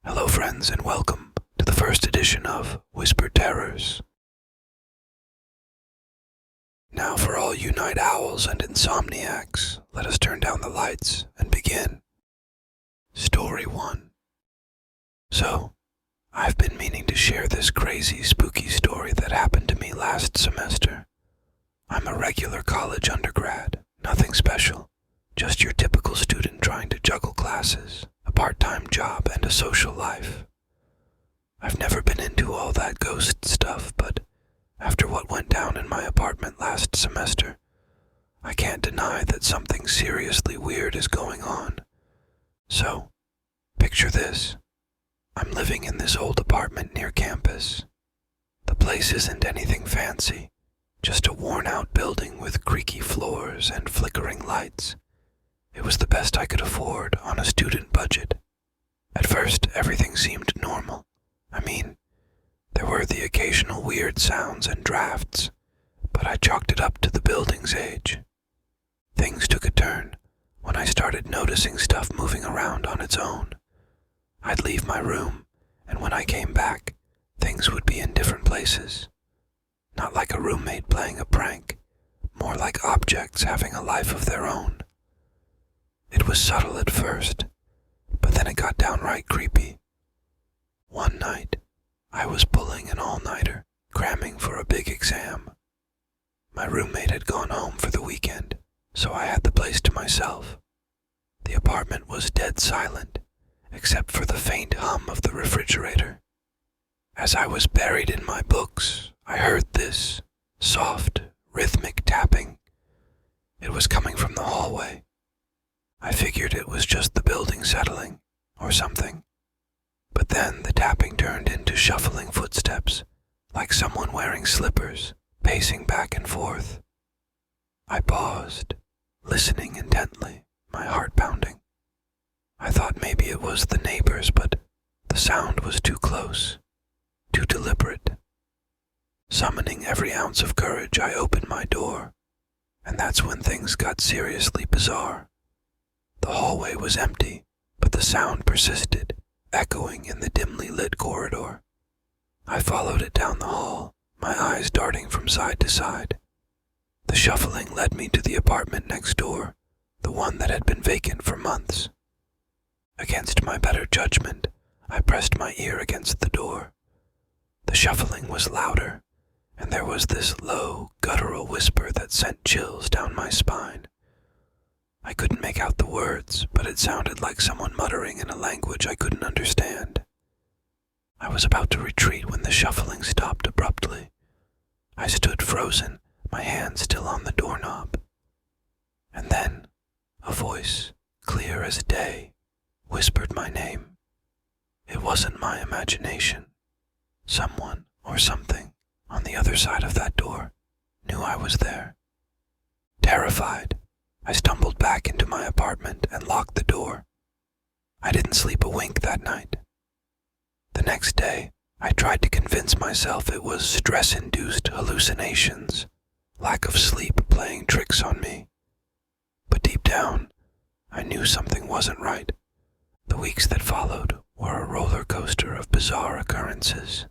Hello friends and welcome to the first edition of Whispered Terrors. Now for all you night owls and insomniacs, let us turn down the lights and begin. Story 1. So, I've been meaning to share this crazy, spooky story that happened to me last semester. I'm a regular college undergrad, nothing special, just your typical student trying to juggle classes, a part-time job, and a social life. I've never been into all that ghost stuff, but after what went down in my apartment last semester, I can't deny that something seriously weird is going on. So, picture this. I'm living in this old apartment near campus. The place isn't anything fancy, just a worn-out building with creaky floors and flickering lights. It was the best I could afford on a student budget. At first, everything seemed normal. I mean, there were the occasional weird sounds and drafts, but I chalked it up to the building's age. Things took a turn when I started noticing stuff moving around on its own. I'd leave my room, and when I came back, things would be in different places. Not like a roommate playing a prank, more like objects having a life of their own. It was subtle at first, but then it got downright creepy. One night, I was pulling an all-nighter, cramming for a big exam. My roommate had gone home for the weekend, so I had the place to myself. The apartment was dead silent, except for the faint hum of the refrigerator. As I was buried in my books, I heard this soft, rhythmic tapping. It was coming from the hallway. I figured it was just the building settling, or something. But then the tapping turned into shuffling footsteps, like someone wearing slippers, pacing back and forth. I paused, listening intently, my heart pounding. I thought maybe it was the neighbors, but the sound was too close, too deliberate. Summoning every ounce of courage, I opened my door, and that's when things got seriously bizarre. The hallway was empty, but the sound persisted, echoing in the dimly lit corridor. I followed it down the hall, my eyes darting from side to side. The shuffling led me to the apartment next door, the one that had been vacant for months. Against my better judgment, I pressed my ear against the door. The shuffling was louder, and there was this low, guttural whisper that sent chills down my spine. I couldn't make out the words, but it sounded like someone muttering in a language I couldn't understand. I was about to retreat when the shuffling stopped abruptly. I stood frozen, my hand still on the doorknob. And then, a voice, clear as day, whispered my name. It wasn't my imagination. Someone, or something, on the other side of that door, knew I was there. Terrified, I stumbled back into my apartment and locked the door. I didn't sleep a wink that night. The next day, I tried to convince myself it was stress-induced hallucinations, lack of sleep playing tricks on me. But deep down, I knew something wasn't right. The weeks that followed were a roller coaster of bizarre occurrences.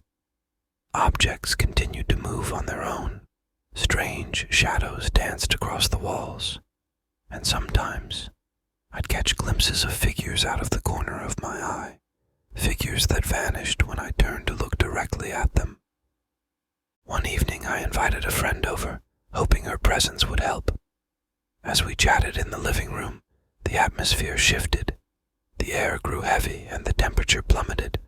Objects continued to move on their own. Strange shadows danced across the walls. And sometimes, I'd catch glimpses of figures out of the corner of my eye, figures that vanished when I turned to look directly at them. One evening I invited a friend over, hoping her presence would help. As we chatted in the living room, the atmosphere shifted. The air grew heavy and the temperature plummeted.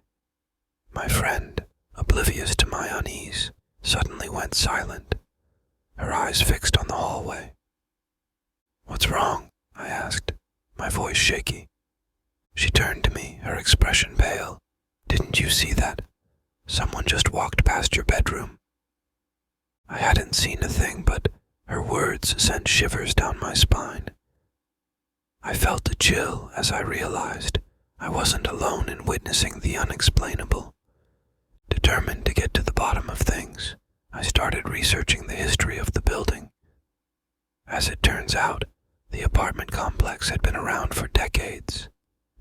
My friend, oblivious to my unease, suddenly went silent, her eyes fixed on the hallway. "What's wrong?" I asked, my voice shaky. She turned to me, her expression pale. "Didn't you see that? Someone just walked past your bedroom." I hadn't seen a thing, but her words sent shivers down my spine. I felt a chill as I realized I wasn't alone in witnessing the unexplainable. Determined to get to the bottom of things, I started researching the history of the building. As it turns out, the apartment complex had been around for decades,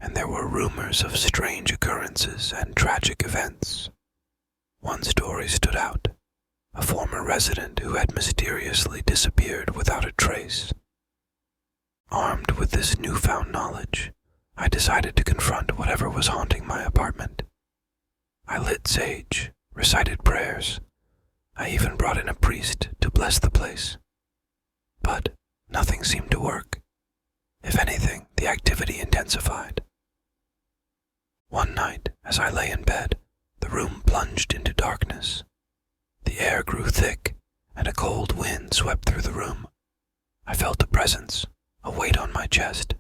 and there were rumors of strange occurrences and tragic events. One story stood out, a former resident who had mysteriously disappeared without a trace. Armed with this newfound knowledge, I decided to confront whatever was haunting my apartment. I lit sage, recited prayers. I even brought in a priest to bless the place. But nothing seemed to work. If anything, the activity intensified. One night, as I lay in bed, the room plunged into darkness. The air grew thick, and a cold wind swept through the room. I felt a presence, a weight on my chest,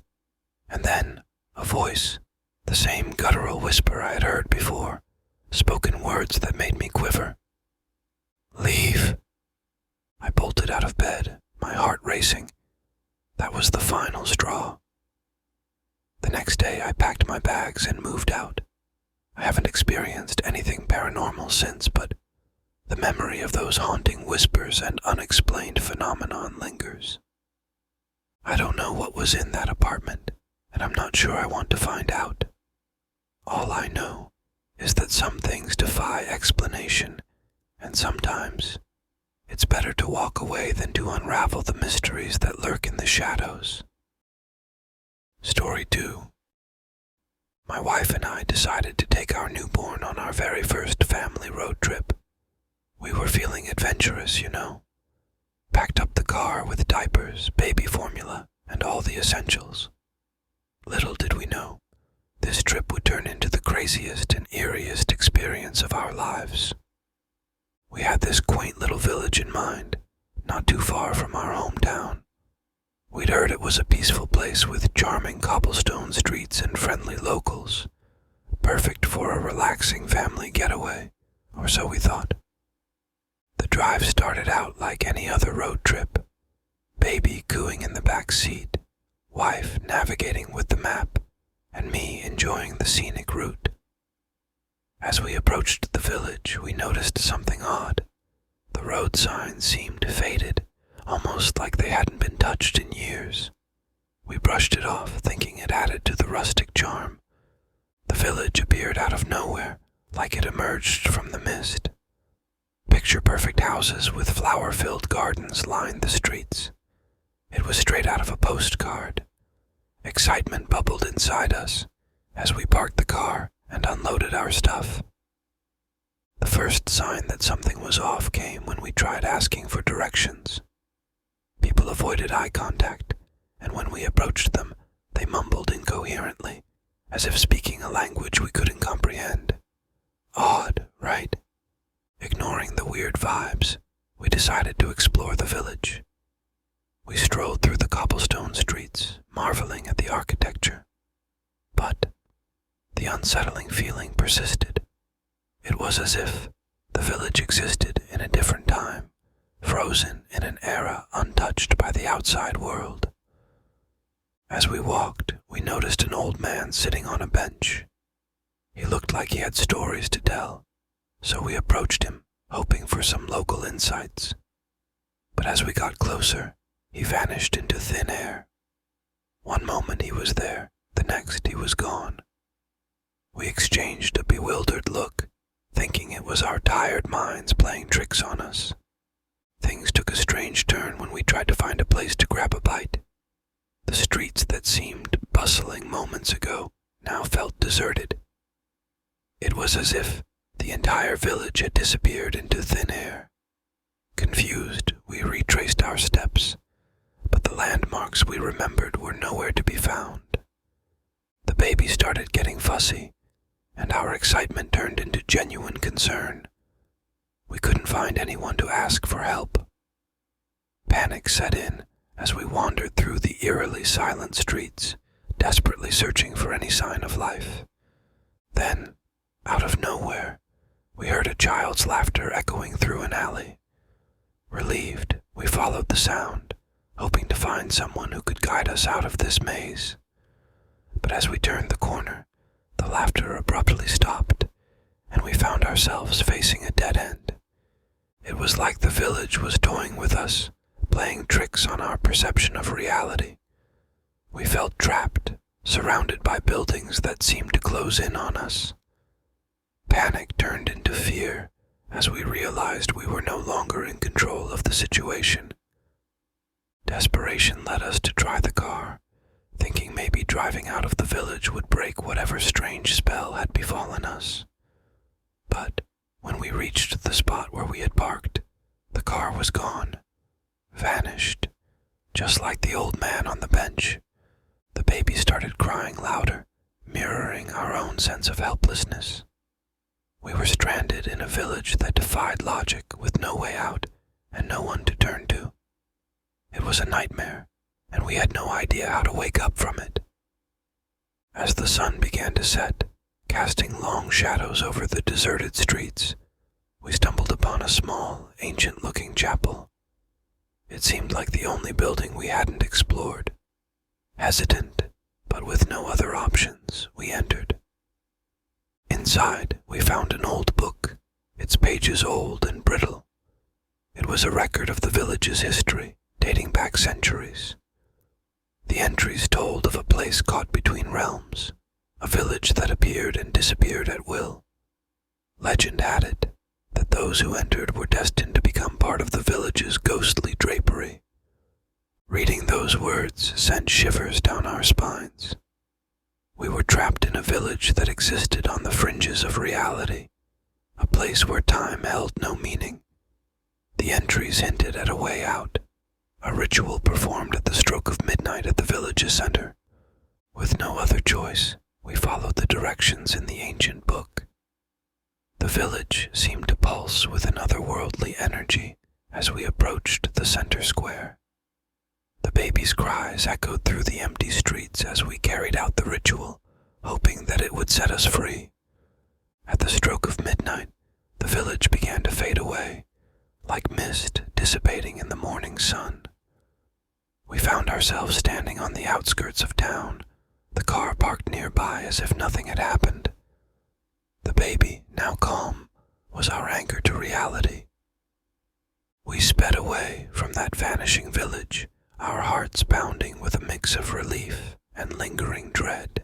and then a voice, the same guttural whisper I had heard before, spoke in words that made me quiver. "Leave." I bolted out of bed, my heart racing. That was the final straw. The next day I packed my bags and moved out. I haven't experienced anything paranormal since, but the memory of those haunting whispers and unexplained phenomenon lingers. I don't know what was in that apartment, and I'm not sure I want to find out. All I know is that some things defy explanation, and sometimes it's better to walk away than to unravel the mysteries that lurk in the shadows. Story 2. My wife and I decided to take our newborn on our very first family road trip. We were feeling adventurous, you know. Packed up the car with diapers, baby formula, and all the essentials. Little did we know, this trip would turn into the craziest and eeriest experience of our lives. We had this quaint little village in mind, not too far from our hometown. We'd heard it was a peaceful place with charming cobblestone streets and friendly locals, perfect for a relaxing family getaway, or so we thought. The drive started out like any other road trip, baby cooing in the back seat, wife navigating with the map, and me enjoying the scenic route. As we approached the village, we noticed something odd. The road signs seemed faded, almost like they hadn't been touched in years. We brushed it off, thinking it added to the rustic charm. The village appeared out of nowhere, like it emerged from the mist. Picture-perfect houses with flower-filled gardens lined the streets. It was straight out of a postcard. Excitement bubbled inside us as we parked the car and unloaded our stuff. The first sign that something was off came when we tried asking for directions. People avoided eye contact, and when we approached them, they mumbled incoherently, as if speaking a language we couldn't comprehend. Odd, right? Ignoring the weird vibes, we decided to explore the village. We strolled through the cobblestone streets, marveling at the architecture. But the unsettling feeling persisted. It was as if the village existed in a different time, frozen in an era untouched by the outside world. As we walked, we noticed an old man sitting on a bench. He looked like he had stories to tell, so we approached him, hoping for some local insights. But as we got closer, he vanished into thin air. One moment he was there, the next he was gone. We exchanged a bewildered look, thinking it was our tired minds playing tricks on us. Things took a strange turn when we tried to find a place to grab a bite. The streets that seemed bustling moments ago now felt deserted. It was as if the entire village had disappeared into thin air. Confused, we retraced our steps, but the landmarks we remembered were nowhere to be found. The baby started getting fussy, and our excitement turned into genuine concern. We couldn't find anyone to ask for help. Panic set in as we wandered through the eerily silent streets, desperately searching for any sign of life. Then, out of nowhere, we heard a child's laughter echoing through an alley. Relieved, we followed the sound, hoping to find someone who could guide us out of this maze. But as we turned the corner, the laughter abruptly stopped, and we found ourselves facing a dead end. It was like the village was toying with us, playing tricks on our perception of reality. We felt trapped, surrounded by buildings that seemed to close in on us. Panic turned into fear as we realized we were no longer in control of the situation. Desperation led us to try the car, thinking maybe driving out of the village would break whatever strange spell had befallen us. But when we reached the spot where we had parked, the car was gone, vanished, just like the old man on the bench. The baby started crying louder, mirroring our own sense of helplessness. We were stranded in a village that defied logic with no way out and no one to turn to. It was a nightmare, and we had no idea how to wake up from it. As the sun began to set, casting long shadows over the deserted streets, we stumbled upon a small, ancient-looking chapel. It seemed like the only building we hadn't explored. Hesitant, but with no other options, we entered. Inside, we found an old book, its pages old and brittle. It was a record of the village's history, dating back centuries. The entries told of a place caught between realms, a village that appeared and disappeared at will. Legend had it that those who entered were destined to become part of the village's ghostly drapery. Reading those words sent shivers down our spines. We were trapped in a village that existed on the fringes of reality, a place where time held no meaning. The entries hinted at a way out, a ritual performed at the stroke of midnight at the village's center. With no other choice, we followed the directions in the ancient book. The village seemed to pulse with an otherworldly energy as we approached the center square. The baby's cries echoed through the empty streets as we carried out the ritual, hoping that it would set us free. At the stroke of midnight, the village began to fade away, like mist dissipating in the morning sun. We found ourselves standing on the outskirts of town, the car parked nearby as if nothing had happened. The baby, now calm, was our anchor to reality. We sped away from that vanishing village, our hearts pounding with a mix of relief and lingering dread.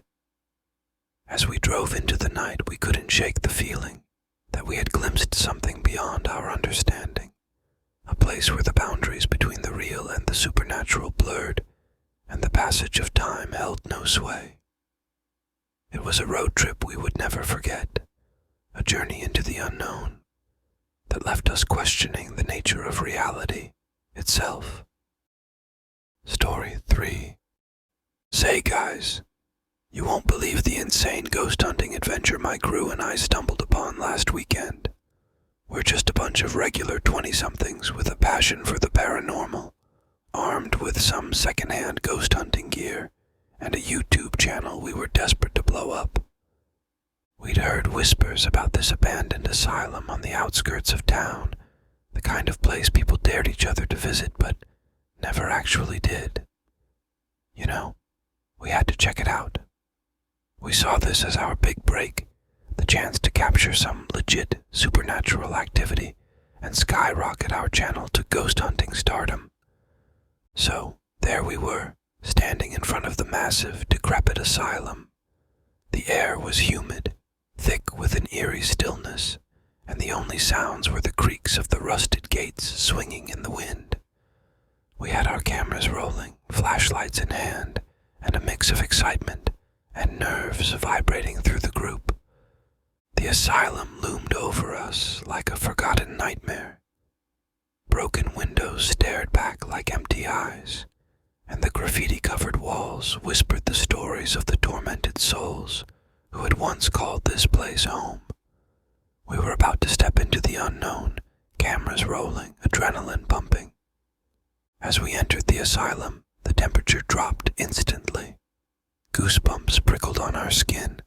As we drove into the night, we couldn't shake the feeling that we had glimpsed something beyond our understanding, a place where the boundaries between the real and the supernatural blurred, and the passage of time held no sway. It was a road trip we would never forget, a journey into the unknown that left us questioning the nature of reality itself. Story 3. Say guys, you won't believe the insane ghost hunting adventure my crew and I stumbled upon last weekend. We're just a bunch of regular 20-somethings with a passion for the paranormal, armed with some second-hand ghost hunting gear and a YouTube channel we were desperate to blow up. We'd heard whispers about this abandoned asylum on the outskirts of town, the kind of place people dared each other to visit but never actually did. You know, we had to check it out. We saw this as our big break, the chance to capture some legit supernatural activity and skyrocket our channel to ghost hunting stardom. So, there we were, standing in front of the massive, decrepit asylum. The air was humid, thick with an eerie stillness, and the only sounds were the creaks of the rusted gates swinging in the wind. We had our cameras rolling, flashlights in hand, and a mix of excitement and nerves vibrating through the group. The asylum loomed over us like a forgotten nightmare. Broken windows stared back like empty eyes, and the graffiti-covered walls whispered the stories of the tormented souls who had once called this place home. We were about to step into the unknown, cameras rolling, adrenaline pumping. As we entered the asylum, the temperature dropped instantly. Goosebumps prickled on our skin,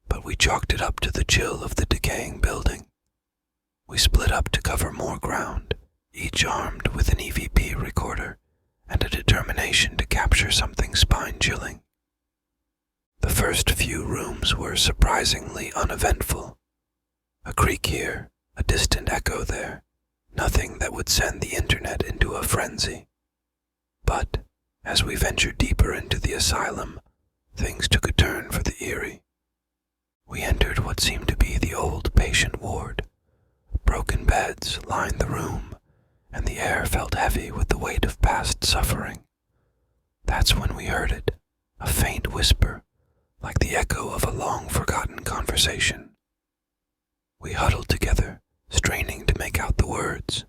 but we chalked it up to the chill of the decaying building. We split up to cover more ground, each armed with an EVP recorder and a determination to capture something spine-chilling. The first few rooms were surprisingly uneventful. A creak here, a distant echo there, nothing that would send the internet into a frenzy. But, as we ventured deeper into the asylum, things took a turn for the eerie. We entered what seemed to be the old patient ward. Broken beds lined the room, and the air felt heavy with the weight of past suffering. That's when we heard it, a faint whisper, like the echo of a long-forgotten conversation. We huddled together, straining to make out the words.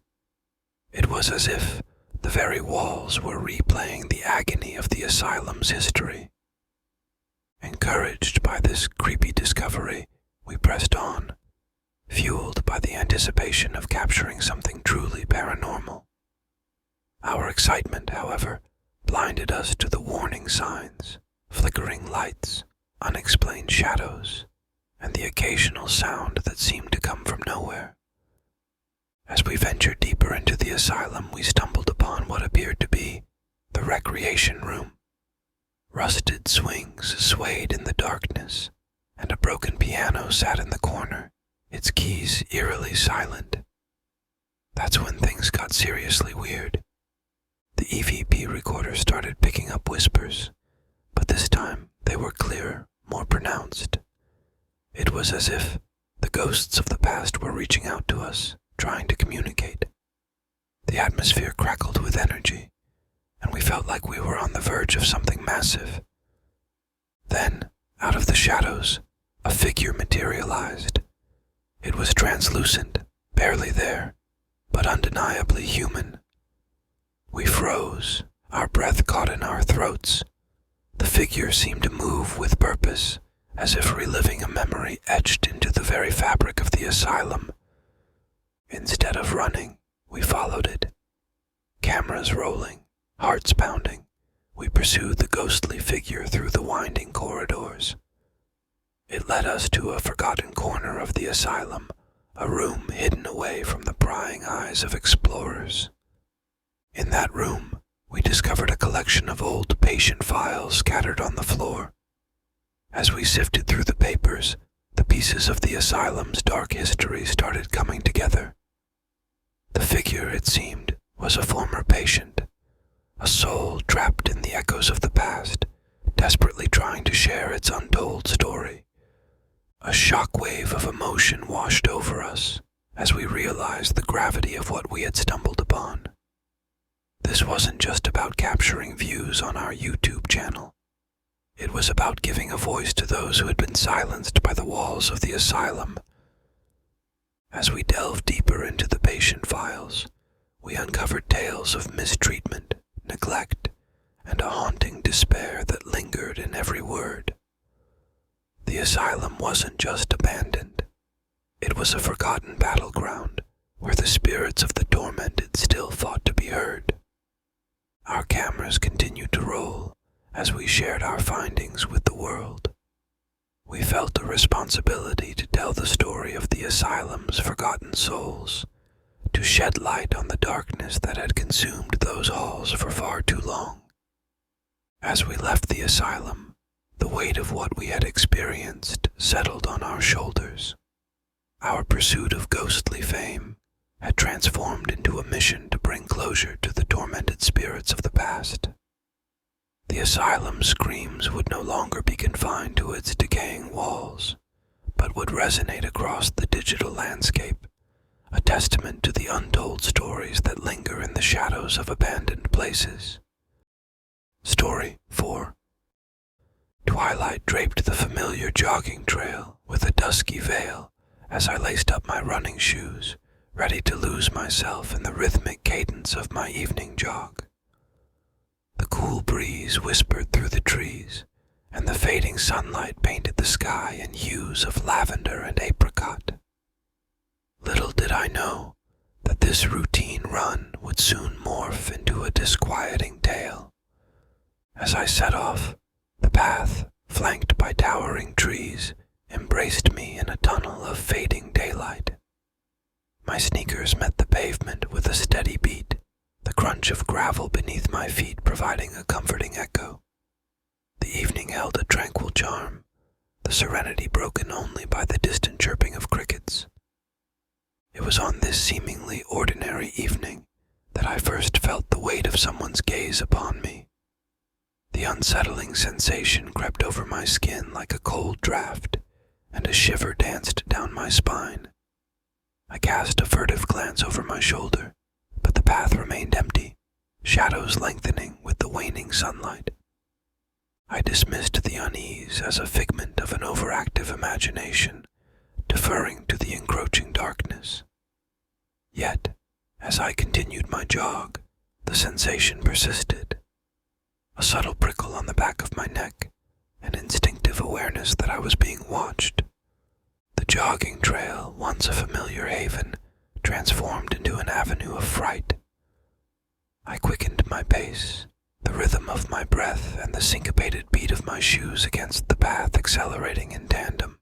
It was as if the very walls were replaying the agony of the asylum's history. Encouraged by this creepy discovery, we pressed on, fueled by the anticipation of capturing something truly paranormal. Our excitement, however, blinded us to the warning signs, flickering lights, unexplained shadows, and the occasional sound that seemed to come from nowhere. As we ventured deeper into the asylum, we stumbled upon what appeared to be the recreation room. Rusted swings swayed in the darkness, and a broken piano sat in the corner, its keys eerily silent. That's when things got seriously weird. The EVP recorder started picking up whispers, but this time they were clearer, more pronounced. It was as if the ghosts of the past were reaching out to us, trying to communicate. The atmosphere crackled with energy, and we felt like we were on the verge of something massive. Then, out of the shadows, a figure materialized. It was translucent, barely there, but undeniably human. We froze, our breath caught in our throats. The figure seemed to move with purpose, as if reliving a memory etched into the very fabric of the asylum. Instead of running, we followed it. Cameras rolling, hearts pounding, we pursued the ghostly figure through the winding corridors. It led us to a forgotten corner of the asylum, a room hidden away from the prying eyes of explorers. In that room, we discovered a collection of old patient files scattered on the floor. As we sifted through the papers, the pieces of the asylum's dark history started coming together. The figure, it seemed, was a former patient, a soul trapped in the echoes of the past, desperately trying to share its untold story. A shockwave of emotion washed over us as we realized the gravity of what we had stumbled upon. This wasn't just about capturing views on our YouTube channel. It was about giving a voice to those who had been silenced by the walls of the asylum. As we delved deeper into the patient files, we uncovered tales of mistreatment, neglect, and a haunting despair that lingered in every word. The asylum wasn't just abandoned. It was a forgotten battleground where the spirits of the tormented still fought to be heard. Our cameras continued to roll as we shared our findings with the world. We felt a responsibility to tell the story of the asylum's forgotten souls, to shed light on the darkness that had consumed those halls for far too long. As we left the asylum, the weight of what we had experienced settled on our shoulders. Our pursuit of ghostly fame had transformed into a mission to bring closure to the tormented spirits of the past. The asylum's screams would no longer be confined to its decaying walls, but would resonate across the digital landscape, a testament to the untold stories that linger in the shadows of abandoned places. Story 4. Twilight draped the familiar jogging trail with a dusky veil as I laced up my running shoes, ready to lose myself in the rhythmic cadence of my evening jog. The cool breeze whispered through the trees, and the fading sunlight painted the sky in hues of lavender and apricot. Little did I know that this routine run would soon morph into a disquieting tale. As I set off, the path, flanked by towering trees, embraced me in a tunnel of fading daylight. My sneakers met the pavement with a steady beat, the crunch of gravel beneath my feet providing a comforting echo. The evening held a tranquil charm, the serenity broken only by the distant chirping of crickets. It was on this seemingly ordinary evening that I first felt the weight of someone's gaze upon me. The unsettling sensation crept over my skin like a cold draft, and a shiver danced down my spine. I cast a furtive glance over my shoulder, but the path remained empty, shadows lengthening with the waning sunlight. I dismissed the unease as a figment of an overactive imagination, deferring to the encroaching darkness. Yet, as I continued my jog, the sensation persisted. A subtle prickle on the back of my neck, an instinctive awareness that I was being watched. The jogging trail, once a familiar haven, transformed into an avenue of fright. I quickened my pace, the rhythm of my breath and the syncopated beat of my shoes against the path accelerating in tandem.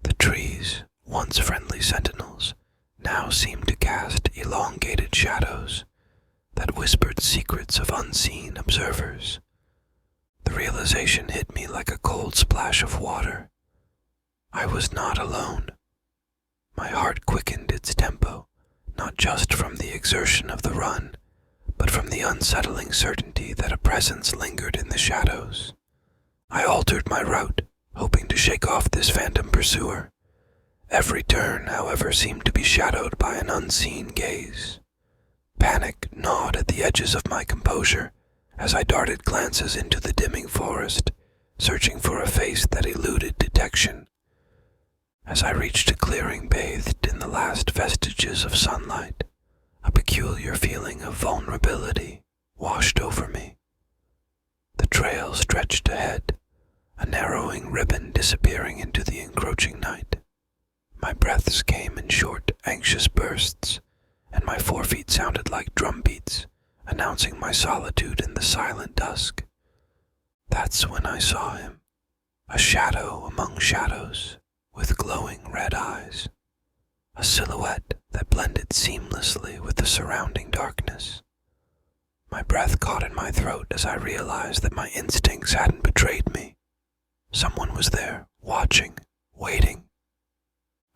The trees, once friendly sentinels, now seemed to cast elongated shadows that whispered secrets of unseen observers. The realization hit me like a cold splash of water. I was not alone. My heart quickened its tempo, not just from the exertion of the run, but from the unsettling certainty that a presence lingered in the shadows. I altered my route, hoping to shake off this phantom pursuer. Every turn, however, seemed to be shadowed by an unseen gaze. Panic gnawed at the edges of my composure as I darted glances into the dimming forest, searching for a face that eluded detection. As I reached a clearing bathed in the last vestiges of sunlight, a peculiar feeling of vulnerability washed over me. The trail stretched ahead, a narrowing ribbon disappearing into the encroaching night. My breaths came in short, anxious bursts, and my forefeet sounded like drum beats, announcing my solitude in the silent dusk. That's when I saw him, a shadow among shadows, with glowing red eyes, a silhouette that blended seamlessly with the surrounding darkness. My breath caught in my throat as I realized that my instincts hadn't betrayed me. Someone was there, watching, waiting.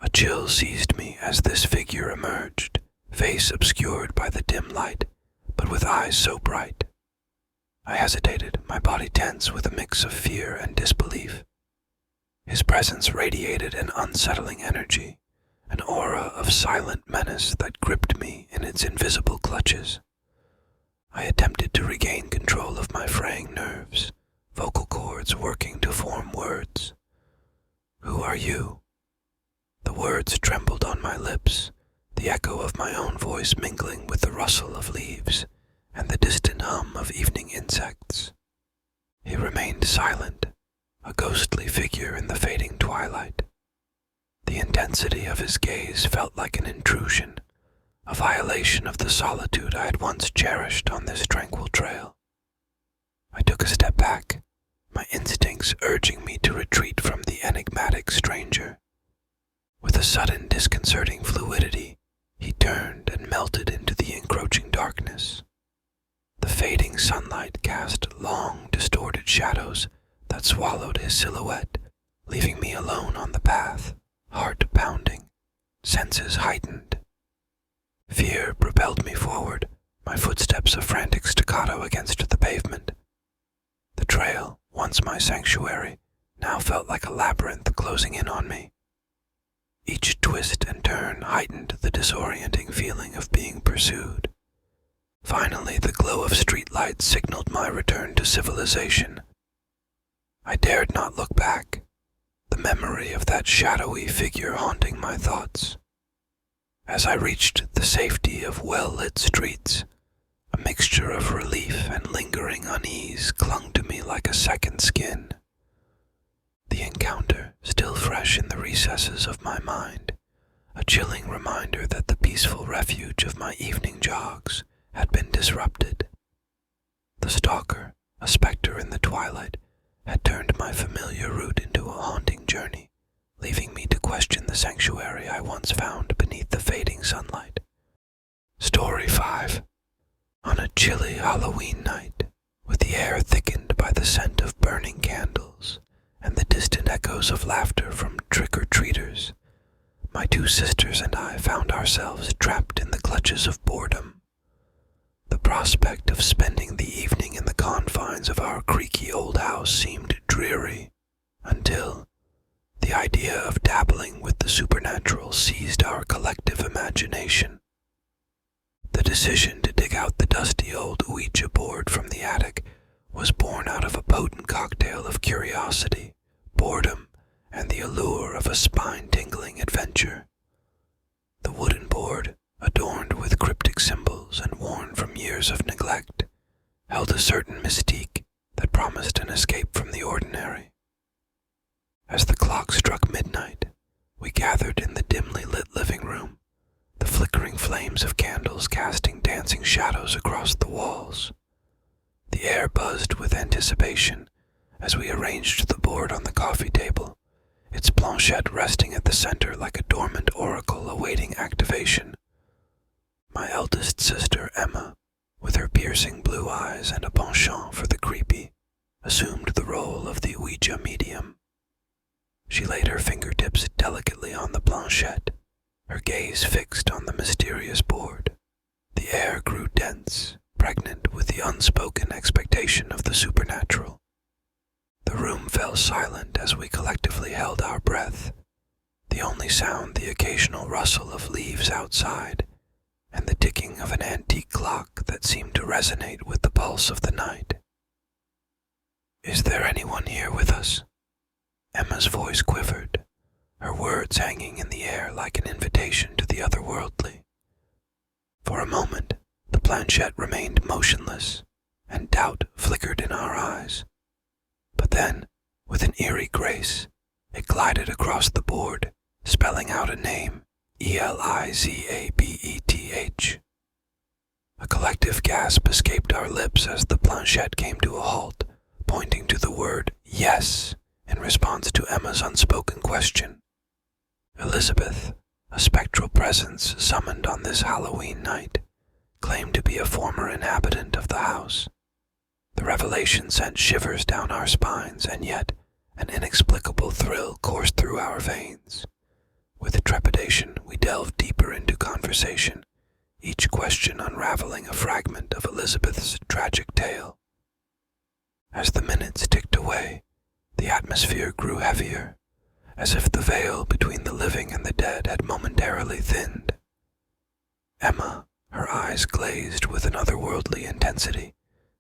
A chill seized me as this figure emerged, face obscured by the dim light, but with eyes so bright. I hesitated, my body tense with a mix of fear and disbelief. His presence radiated an unsettling energy, an aura of silent menace that gripped me in its invisible clutches. I attempted to regain control of my fraying nerves, vocal cords working to form words. "Who are you?" The words trembled on my lips, the echo of my own voice mingling with the rustle of leaves and the distant hum of evening insects. He remained silent, a ghostly figure in the fading twilight. The intensity of his gaze felt like an intrusion, a violation of the solitude I had once cherished on this tranquil trail. I took a step back, my instincts urging me to retreat from the enigmatic stranger. With a sudden disconcerting fluidity, he turned and melted into the encroaching darkness. The fading sunlight cast long, distorted shadows that swallowed his silhouette, leaving me alone on the path, heart pounding, senses heightened. Fear propelled me forward, my footsteps a frantic staccato against the pavement. The trail, once my sanctuary, now felt like a labyrinth closing in on me. Each twist and turn heightened the disorienting feeling of being pursued. Finally, the glow of streetlights signaled my return to civilization. I dared not look back, the memory of that shadowy figure haunting my thoughts. As I reached the safety of well-lit streets, a mixture of relief and lingering unease clung to me like a second skin. The encounter, still fresh in the recesses of my mind, a chilling reminder that the peaceful refuge of my evening jogs had been disrupted. The stalker, a specter in the twilight, had turned my familiar route into a haunting journey, leaving me to question the sanctuary I once found beneath the fading sunlight. Story 5. On a chilly Halloween night, with the air thickened by the scent of burning candles and the distant echoes of laughter from trick-or-treaters, my two sisters and I found ourselves trapped in the clutches of boredom. The prospect of spending the evening in the confines of of our creaky old house seemed dreary, until the idea of dabbling with the supernatural seized our collective imagination. The decision to dig out the dusty old Ouija board from the attic was born out of a potent cocktail of curiosity, boredom, and the allure of a spine-tingling adventure. The wooden board, adorned with cryptic symbols and worn from years of neglect, held a certain mystique that promised an escape from the ordinary. As the clock struck midnight, we gathered in the dimly lit living room, the flickering flames of candles casting dancing shadows across the walls. The air buzzed with anticipation as we arranged the board on the coffee table, its planchette resting at the center like a dormant oracle awaiting activation. My eldest sister, Emma, with her piercing blue eyes and a penchant for the creepy, assumed the role of the Ouija medium. She laid her fingertips delicately on the planchette, her gaze fixed on the mysterious board. The air grew dense, pregnant with the unspoken expectation of the supernatural. The room fell silent as we collectively held our breath, the only sound the occasional rustle of leaves outside, and the ticking of an antique clock that seemed to resonate with the pulse of the night. "Is there anyone here with us?" Emma's voice quivered, her words hanging in the air like an invitation to the otherworldly. For a moment, the planchette remained motionless, and doubt flickered in our eyes. But then, with an eerie grace, it glided across the board, spelling out a name, Elizabeth. A collective gasp escaped our lips as the planchette came to a halt, pointing to the word "yes" in response to Emma's unspoken question. Elizabeth, a spectral presence summoned on this Halloween night, claimed to be a former inhabitant of the house. The revelation sent shivers down our spines, and yet an inexplicable thrill coursed through our veins. With trepidation, we delved deeper into conversation, each question unraveling a fragment of Elizabeth's tragic tale. As the minutes ticked away, the atmosphere grew heavier, as if the veil between the living and the dead had momentarily thinned. Emma, her eyes glazed with an otherworldly intensity,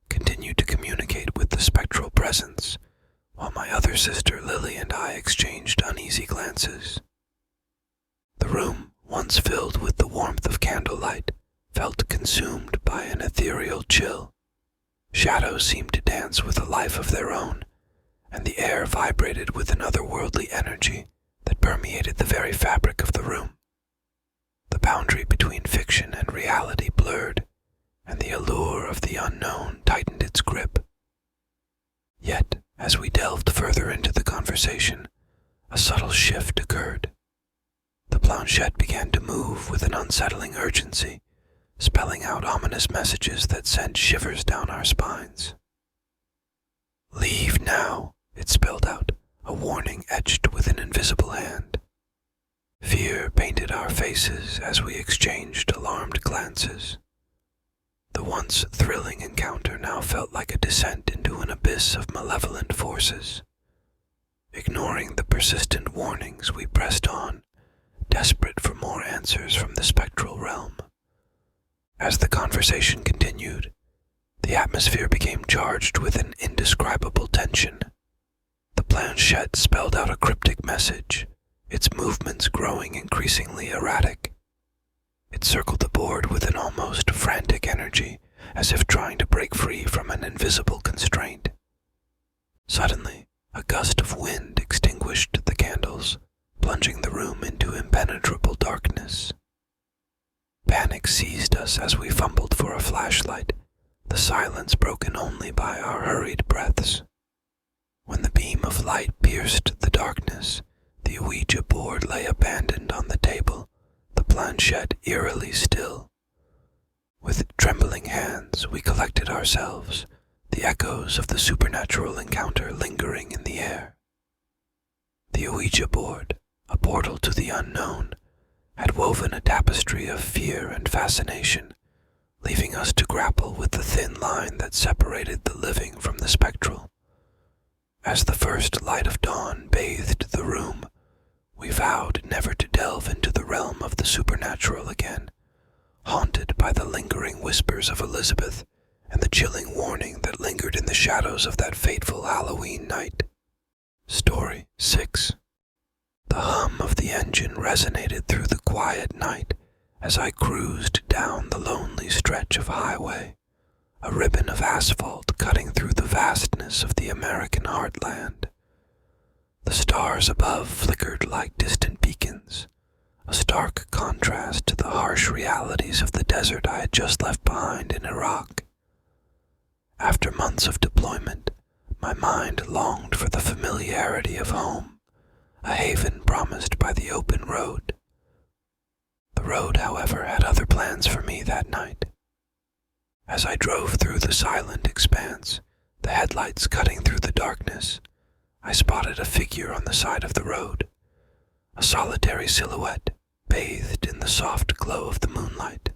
continued to communicate with the spectral presence, while my other sister Lily and I exchanged uneasy glances. The room, once filled with the warmth of candlelight, felt consumed by an ethereal chill. Shadows seemed to dance with a life of their own, and the air vibrated with an otherworldly energy that permeated the very fabric of the room. The boundary between fiction and reality blurred, and the allure of the unknown tightened its grip. Yet, as we delved further into the conversation, a subtle shift occurred. The planchette began to move with an unsettling urgency, spelling out ominous messages that sent shivers down our spines. "Leave now," it spelled out, a warning etched with an invisible hand. Fear painted our faces as we exchanged alarmed glances. The once thrilling encounter now felt like a descent into an abyss of malevolent forces. Ignoring the persistent warnings, we pressed on, desperate for more answers from the spectral realm. As the conversation continued, the atmosphere became charged with an indescribable tension. The planchette spelled out a cryptic message, its movements growing increasingly erratic. It circled the board with an almost frantic energy, as if trying to break free from an invisible constraint. Suddenly, a gust of wind extinguished the candles, plunging the room into impenetrable darkness. Panic seized us as we fumbled for a flashlight, the silence broken only by our hurried breaths. When the beam of light pierced the darkness, the Ouija board lay abandoned on the table, the planchette eerily still. With trembling hands, we collected ourselves, the echoes of the supernatural encounter lingering in the air. The Ouija board, a portal to the unknown, had woven a tapestry of fear and fascination, leaving us to grapple with the thin line that separated the living from the spectral. As the first light of dawn bathed the room, we vowed never to delve into the realm of the supernatural again, haunted by the lingering whispers of Elizabeth and the chilling warning that lingered in the shadows of that fateful Halloween night. Story 6. The hum of the engine resonated through the quiet night as I cruised down the lonely stretch of highway, a ribbon of asphalt cutting through the vastness of the American heartland. The stars above flickered like distant beacons, a stark contrast to the harsh realities of the desert I had just left behind in Iraq. After months of deployment, my mind longed for the familiarity of home, a haven promised by the open road. The road, however, had other plans for me that night. As I drove through the silent expanse, the headlights cutting through the darkness, I spotted a figure on the side of the road, a solitary silhouette bathed in the soft glow of the moonlight.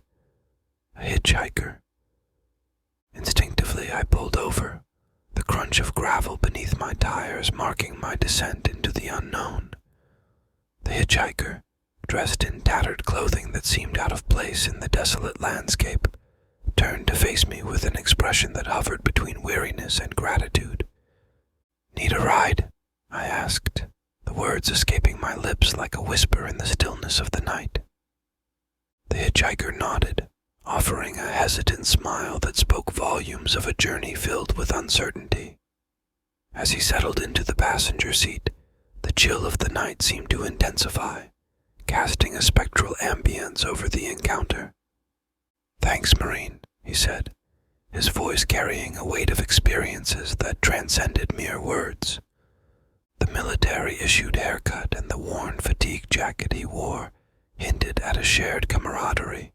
A hitchhiker. Instinctively I pulled over, the crunch of gravel beneath my tires marking my descent into the unknown. The hitchhiker, dressed in tattered clothing that seemed out of place in the desolate landscape, turned to face me with an expression that hovered between weariness and gratitude. "Need a ride?" I asked, the words escaping my lips like a whisper in the stillness of the night. The hitchhiker nodded, offering a hesitant smile that spoke volumes of a journey filled with uncertainty. As he settled into the passenger seat, the chill of the night seemed to intensify, casting a spectral ambience over the encounter. "Thanks, Marine," he said, his voice carrying a weight of experiences that transcended mere words. The military-issued haircut and the worn fatigue jacket he wore hinted at a shared camaraderie,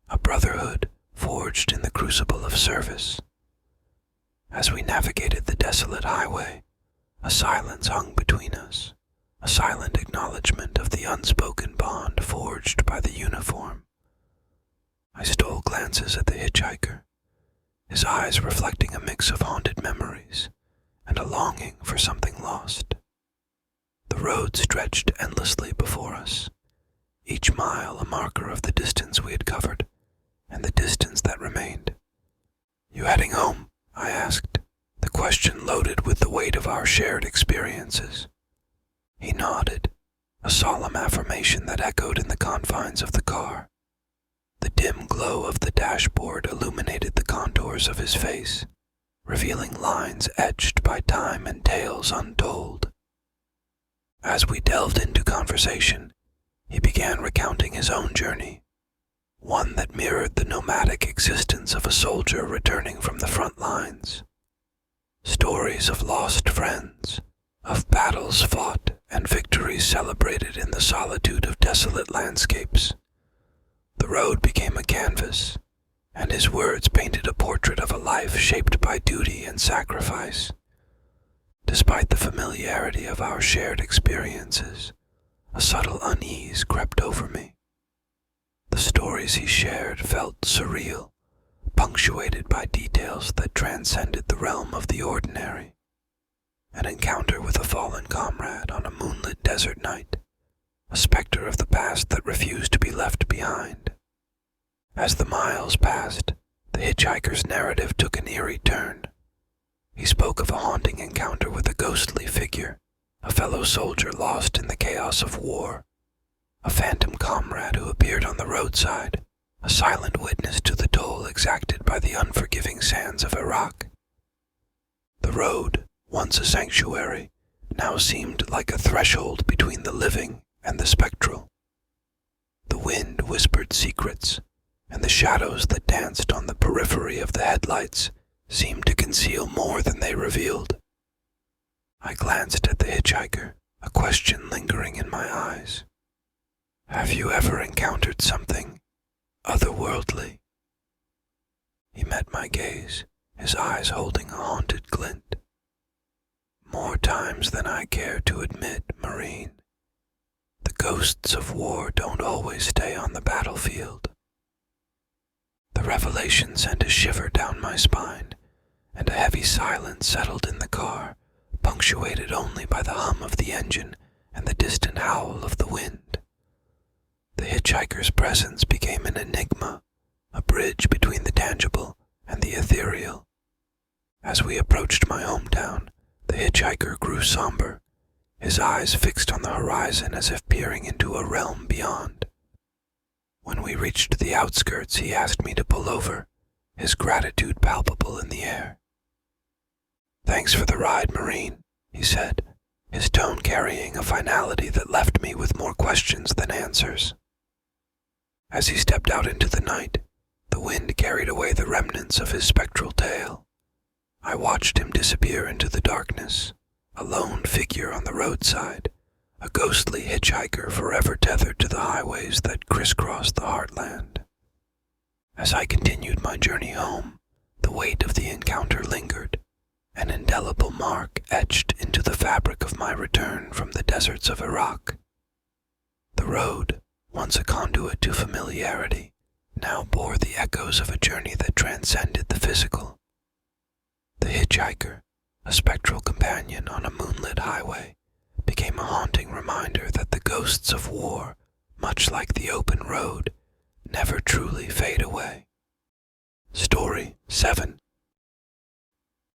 a brotherhood forged in the crucible of service. As we navigated the desolate highway, a silence hung between us, a silent acknowledgement of the unspoken bond forged by the uniform. I stole glances at the hitchhiker, his eyes reflecting a mix of haunted memories and a longing for something lost. The road stretched endlessly before us, each mile a marker of the distance we had covered and the distance that remained. "You heading home?" I asked, the question loaded with the weight of our shared experiences. He nodded, a solemn affirmation that echoed in the confines of the car. The dim glow of the dashboard illuminated the contours of his face, revealing lines etched by time and tales untold. As we delved into conversation, he began recounting his own journey, one that mirrored the nomadic existence of a soldier returning from the front lines. Stories of lost friends, of battles fought and victories celebrated in the solitude of desolate landscapes. The road became a canvas, and his words painted a portrait of a life shaped by duty and sacrifice. Despite the familiarity of our shared experiences, a subtle unease crept over me. The stories he shared felt surreal, punctuated by details that transcended the realm of the ordinary. An encounter with a fallen comrade on a moonlit desert night, a specter of the past that refused to be left behind. As the miles passed, the hitchhiker's narrative took an eerie turn. He spoke of a haunting encounter with a ghostly figure, a fellow soldier lost in the chaos of war, a phantom comrade who appeared on the roadside, a silent witness to the toll exacted by the unforgiving sands of Iraq. The road, once a sanctuary, now seemed like a threshold between the living and the spectral. The wind whispered secrets, and the shadows that danced on the periphery of the headlights seemed to conceal more than they revealed. I glanced at the hitchhiker, a question lingering in my eyes. "Have you ever encountered something otherworldly?" He met my gaze, his eyes holding a haunted glint. "More times than I care to admit, Marine. The ghosts of war don't always stay on the battlefield." The revelation sent a shiver down my spine, and a heavy silence settled in the car, punctuated only by the hum of the engine and the distant howl of the wind. The hitchhiker's presence became an enigma, a bridge between the tangible and the ethereal. As we approached my hometown, the hitchhiker grew somber, his eyes fixed on the horizon as if peering into a realm beyond. When we reached the outskirts, he asked me to pull over, his gratitude palpable in the air. "Thanks for the ride, Marine," he said, his tone carrying a finality that left me with more questions than answers. As he stepped out into the night, the wind carried away the remnants of his spectral tail. I watched him disappear into the darkness, a lone figure on the roadside, a ghostly hitchhiker forever tethered to the highways that crisscrossed the heartland. As I continued my journey home, the weight of the encounter lingered, an indelible mark etched into the fabric of my return from the deserts of Iraq. The road, once a conduit to familiarity, now bore the echoes of a journey that transcended the physical. The hitchhiker, a spectral companion on a moonlit highway, became a haunting reminder that the ghosts of war, much like the open road, never truly fade away. Story 7.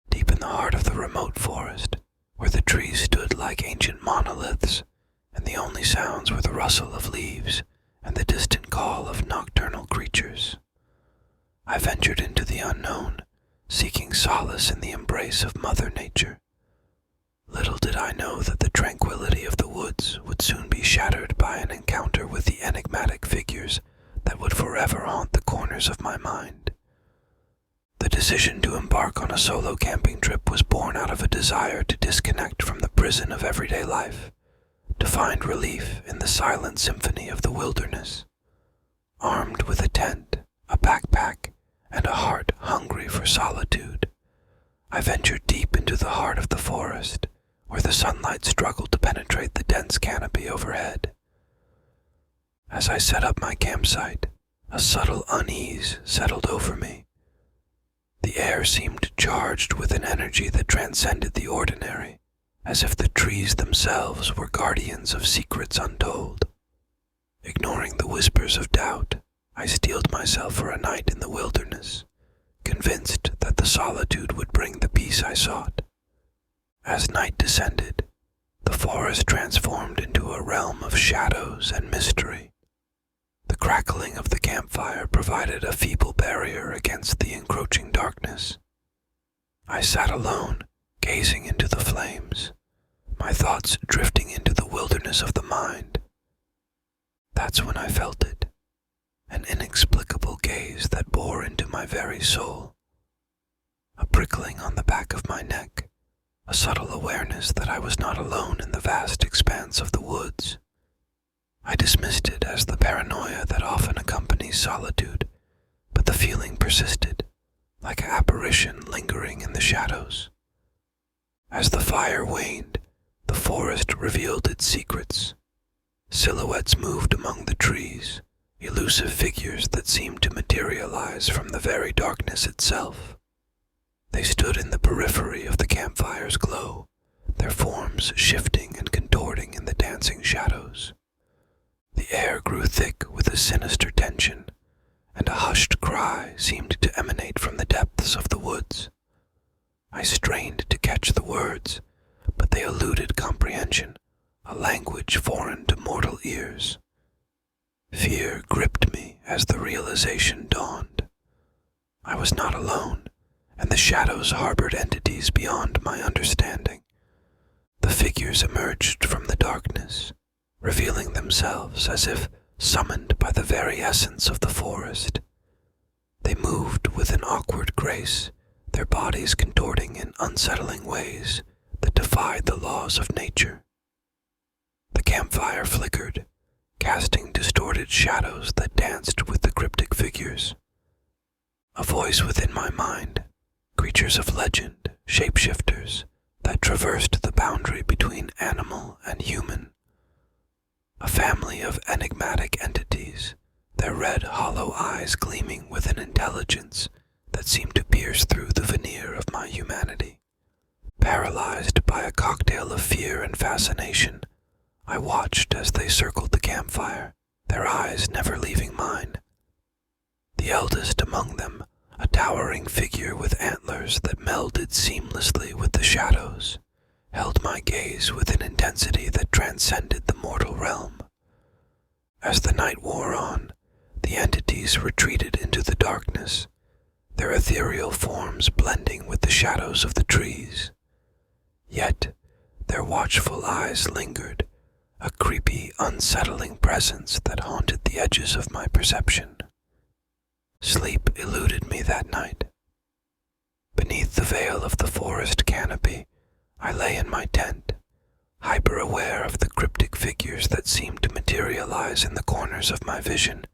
Deep in the heart of the remote forest, where the trees stood like ancient monoliths, and the only sounds were the rustle of leaves and the distant call of nocturnal creatures, I ventured into the unknown, seeking solace in the embrace of Mother Nature. Little did I know that the tranquility of the woods would soon be shattered by an encounter with the enigmatic figures that would forever haunt the corners of my mind. The decision to embark on a solo camping trip was born out of a desire to disconnect from the prison of everyday life, to find relief in the silent symphony of the wilderness. Armed with a tent, a backpack, and a heart hungry for solitude, I ventured deep into the heart of the forest, where the sunlight struggled to penetrate the dense canopy overhead. As I set up my campsite, a subtle unease settled over me. The air seemed charged with an energy that transcended the ordinary, as if the trees themselves were guardians of secrets untold. Ignoring the whispers of doubt, I steeled myself for a night in the wilderness, convinced that the solitude would bring the peace I sought. As night descended, the forest transformed into a realm of shadows and mystery. The crackling of the campfire provided a feeble barrier against the encroaching darkness. I sat alone, gazing into the flames, my thoughts drifting into the wilderness of the mind. That's when I felt it, an inexplicable gaze that bore into my very soul. A prickling on the back of my neck, a subtle awareness that I was not alone in the vast expanse of the woods. I dismissed it as the paranoia that often accompanies solitude, but the feeling persisted, like an apparition lingering in the shadows. As the fire waned, the forest revealed its secrets. Silhouettes moved among the trees, elusive figures that seemed to materialize from the very darkness itself. They stood in the periphery of the campfire's glow, their forms shifting and contorting in the dancing shadows. The air grew thick with a sinister tension, and a hushed cry seemed to emanate from the depths of the woods. I strained to catch the words, but they eluded comprehension, a language foreign to mortal ears. Fear gripped me as the realization dawned. I was not alone, and the shadows harbored entities beyond my understanding. The figures emerged from the darkness, revealing themselves as if summoned by the very essence of the forest. They moved with an awkward grace, their bodies contorting in unsettling ways that defied the laws of nature. The campfire flickered, casting distorted shadows that danced with the cryptic figures. A voice within my mind, creatures of legend, shapeshifters, that traversed the boundary between animal and human. A family of enigmatic entities, their red, hollow eyes gleaming with an intelligence that seemed to pierce through the veneer of my humanity. Paralyzed by a cocktail of fear and fascination, I watched as they circled the campfire, their eyes never leaving mine. The eldest among them, a towering figure with antlers that melded seamlessly with the shadows, held my gaze with an intensity that transcended the mortal realm. As the night wore on, the entities retreated into the darkness, their ethereal forms blending with the shadows of the trees. Yet, their watchful eyes lingered, a creepy, unsettling presence that haunted the edges of my perception. Sleep eluded me that night. Beneath the veil of the forest canopy, I lay in my tent, hyper-aware of the cryptic figures that seemed to materialize in the corners of my vision,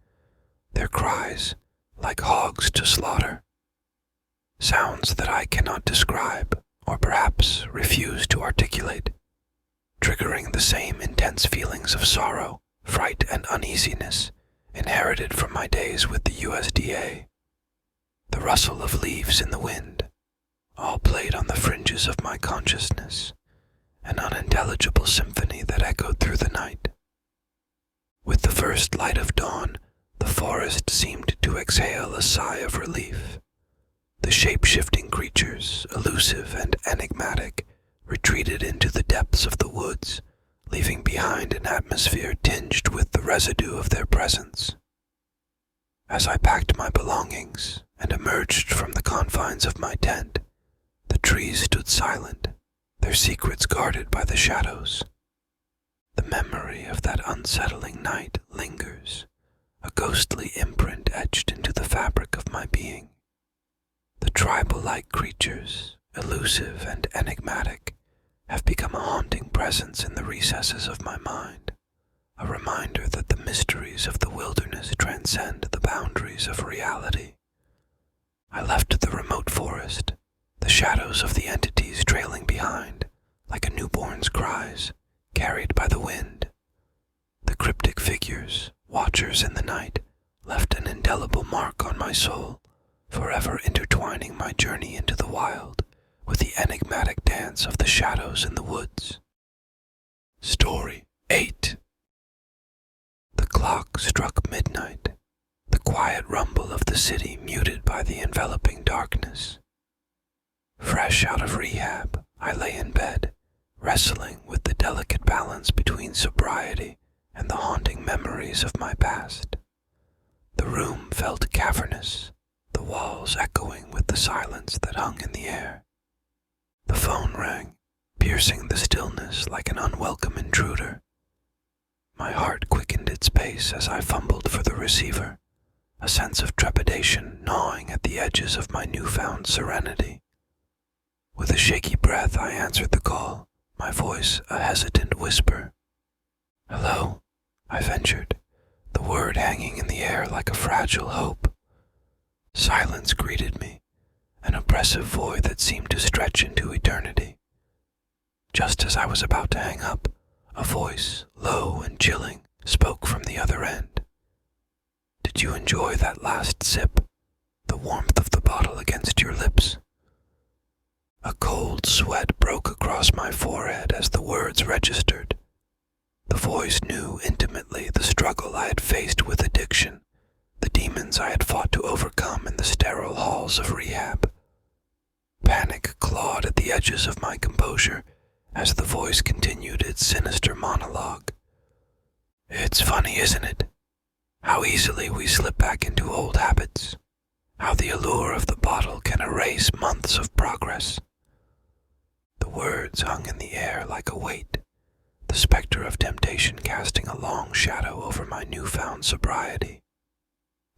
their cries like hogs to slaughter. Sounds that I cannot describe, or perhaps refuse to articulate, triggering the same intense feelings of sorrow, fright, and uneasiness inherited from my days with the USDA. The rustle of leaves in the wind, all played on the fringes of my consciousness, an unintelligible symphony that echoed through the night. With the first light of dawn, the forest seemed to exhale a sigh of relief. The shape-shifting creatures, elusive and enigmatic, retreated into the depths of the woods, leaving behind an atmosphere tinged with the residue of their presence. As I packed my belongings and emerged from the confines of my tent, the trees stood silent, their secrets guarded by the shadows. The memory of that unsettling night lingers, a ghostly imprint etched into the fabric of my being. The tribal-like creatures, elusive and enigmatic, have become a haunting presence in the recesses of my mind, a reminder that the mysteries of the wilderness transcend the boundaries of reality. I left the remote forest, the shadows of the entities trailing behind, like a newborn's cries, carried by the wind. The cryptic figures, watchers in the night, left an indelible mark on my soul, forever intertwining my journey into the wild with the enigmatic dance of the shadows in the woods. Story 8. The clock struck midnight, the quiet rumble of the city muted by the enveloping darkness. Fresh out of rehab, I lay in bed, wrestling with the delicate balance between sobriety and the haunting memories of my past. The room felt cavernous, the walls echoing with the silence that hung in the air. The phone rang, piercing the stillness like an unwelcome intruder. My heart quickened its pace as I fumbled for the receiver, a sense of trepidation gnawing at the edges of my newfound serenity. With a shaky breath, I answered the call, my voice a hesitant whisper. "Hello," I ventured, the word hanging in the air like a fragile hope. Silence greeted me, an oppressive void that seemed to stretch into eternity. Just as I was about to hang up, a voice, low and chilling, spoke from the other end. "Did you enjoy that last sip? The warmth of the bottle against your lips?" A cold sweat broke across my forehead as the words registered. The voice knew intimately the struggle I had faced with addiction, the demons I had fought to overcome in the sterile halls of rehab. Panic clawed at the edges of my composure as the voice continued its sinister monologue. "It's funny, isn't it? How easily we slip back into old habits. How the allure of the bottle can erase months of progress." The words hung in the air like a weight, the specter of temptation casting a long shadow over my newfound sobriety.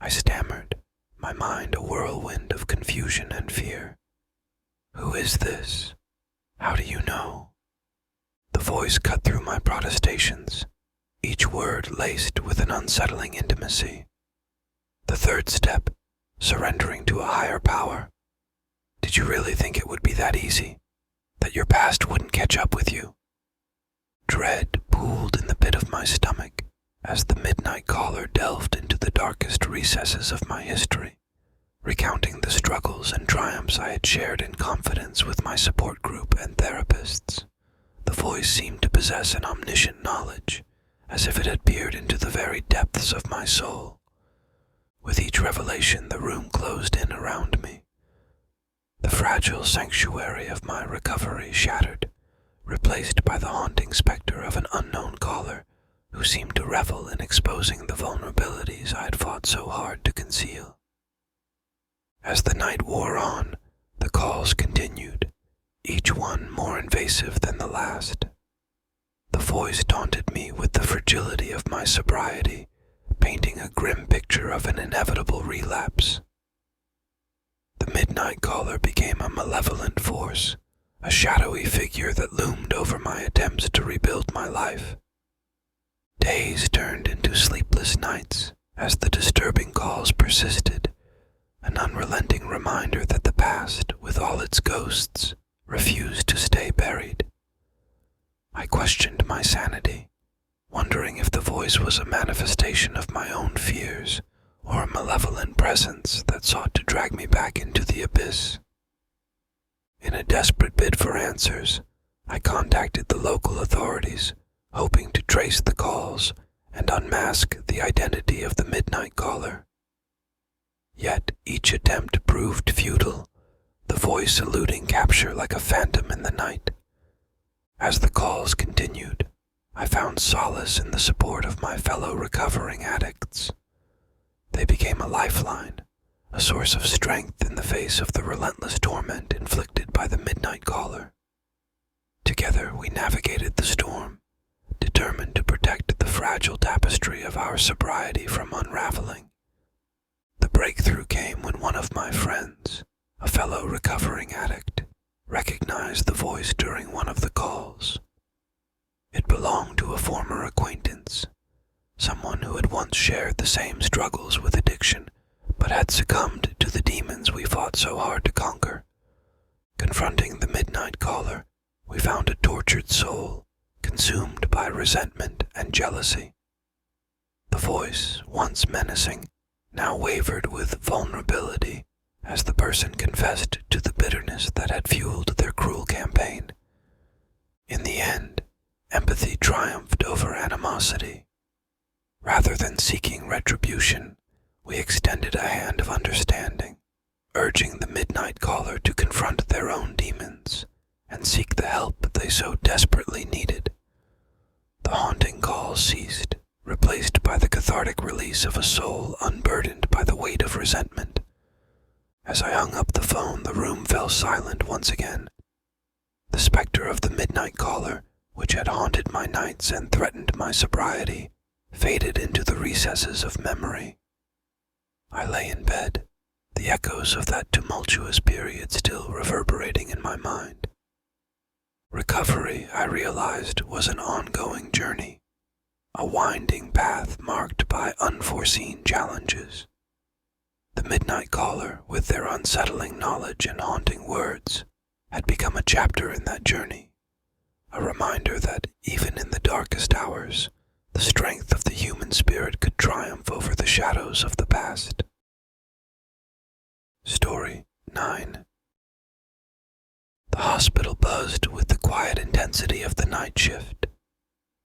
I stammered, my mind a whirlwind of confusion and fear. "Who is this? How do you know?" The voice cut through my protestations, each word laced with an unsettling intimacy. The third step, surrendering to a higher power. Did you really think it would be that easy? That your past wouldn't catch up with you? Dread pooled in the pit of my stomach, as the midnight caller delved into the darkest recesses of my history, recounting the struggles and triumphs I had shared in confidence with my support group and therapists. The voice seemed to possess an omniscient knowledge, as if it had peered into the very depths of my soul. With each revelation, the room closed in around me. The fragile sanctuary of my recovery shattered, replaced by the haunting specter of an unknown caller who seemed to revel in exposing the vulnerabilities I had fought so hard to conceal. As the night wore on, the calls continued, each one more invasive than the last. The voice taunted me with the fragility of my sobriety, painting a grim picture of an inevitable relapse. The midnight caller became a malevolent force, a shadowy figure that loomed over my attempts to rebuild my life. Days turned into sleepless nights as the disturbing calls persisted, an unrelenting reminder that the past, with all its ghosts, refused to stay buried. I questioned my sanity, wondering if the voice was a manifestation of my own fears or a malevolent presence that sought to drag me back into the abyss. In a desperate bid for answers, I contacted the local authorities, hoping to trace the calls and unmask the identity of the midnight caller. Yet each attempt proved futile, the voice eluding capture like a phantom in the night. As the calls continued, I found solace in the support of my fellow recovering addicts. They became a lifeline, a source of strength in the face of the relentless torment inflicted by the midnight caller. Together we navigated the storm, determined to protect the fragile tapestry of our sobriety from unraveling. The breakthrough came when one of my friends, a fellow recovering addict, recognized the voice during one of the calls. It belonged to a former acquaintance, someone who had once shared the same struggles with addiction, but had succumbed to the demons we fought so hard to conquer. Confronting the midnight caller, we found a tortured soul, consumed by resentment and jealousy. The voice, once menacing, now wavered with vulnerability as the person confessed to the bitterness that had fueled their cruel campaign. In the end, empathy triumphed over animosity. Rather than seeking retribution, we extended a hand of understanding, urging the midnight caller to confront their own demons and seek the help they so desperately needed. The haunting calls ceased, replaced by the cathartic release of a soul unburdened by the weight of resentment. As I hung up the phone, the room fell silent once again. The specter of the midnight caller, which had haunted my nights and threatened my sobriety, faded into the recesses of memory. I lay in bed, the echoes of that tumultuous period still reverberating in my mind. Recovery, I realized, was an ongoing journey, a winding path marked by unforeseen challenges. The midnight caller, with their unsettling knowledge and haunting words, had become a chapter in that journey, a reminder that even in the darkest hours, the strength of the human spirit could triumph over the shadows of the past. Story 9. The hospital buzzed with the quiet intensity of the night shift.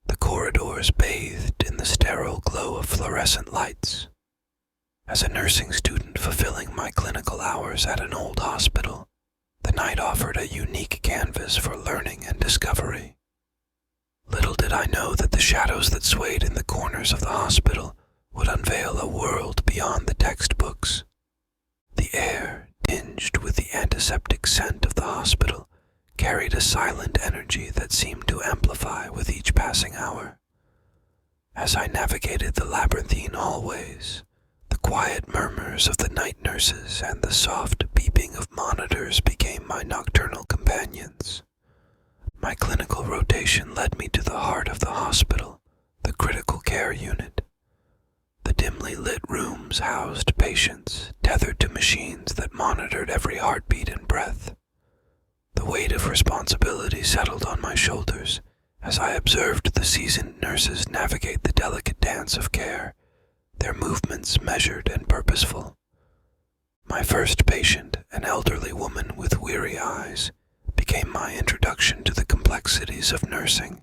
The corridors bathed in the sterile glow of fluorescent lights. As a nursing student fulfilling my clinical hours at an old hospital, the night offered a unique canvas for learning and discovery. Little did I know that the shadows that swayed in the corners of the hospital would unveil a world beyond the textbooks. The air, tinged with the antiseptic scent of the hospital, carried a silent energy that seemed to amplify with each passing hour. As I navigated the labyrinthine hallways, the quiet murmurs of the night nurses and the soft beeping of monitors became my nocturnal companions. My clinical rotation led me to the heart of the hospital, the critical care unit. The dimly lit rooms housed patients, tethered to machines that monitored every heartbeat and breath. The weight of responsibility settled on my shoulders as I observed the seasoned nurses navigate the delicate dance of care, their movements measured and purposeful. My first patient, an elderly woman with weary eyes, became my introduction to the complexities of nursing.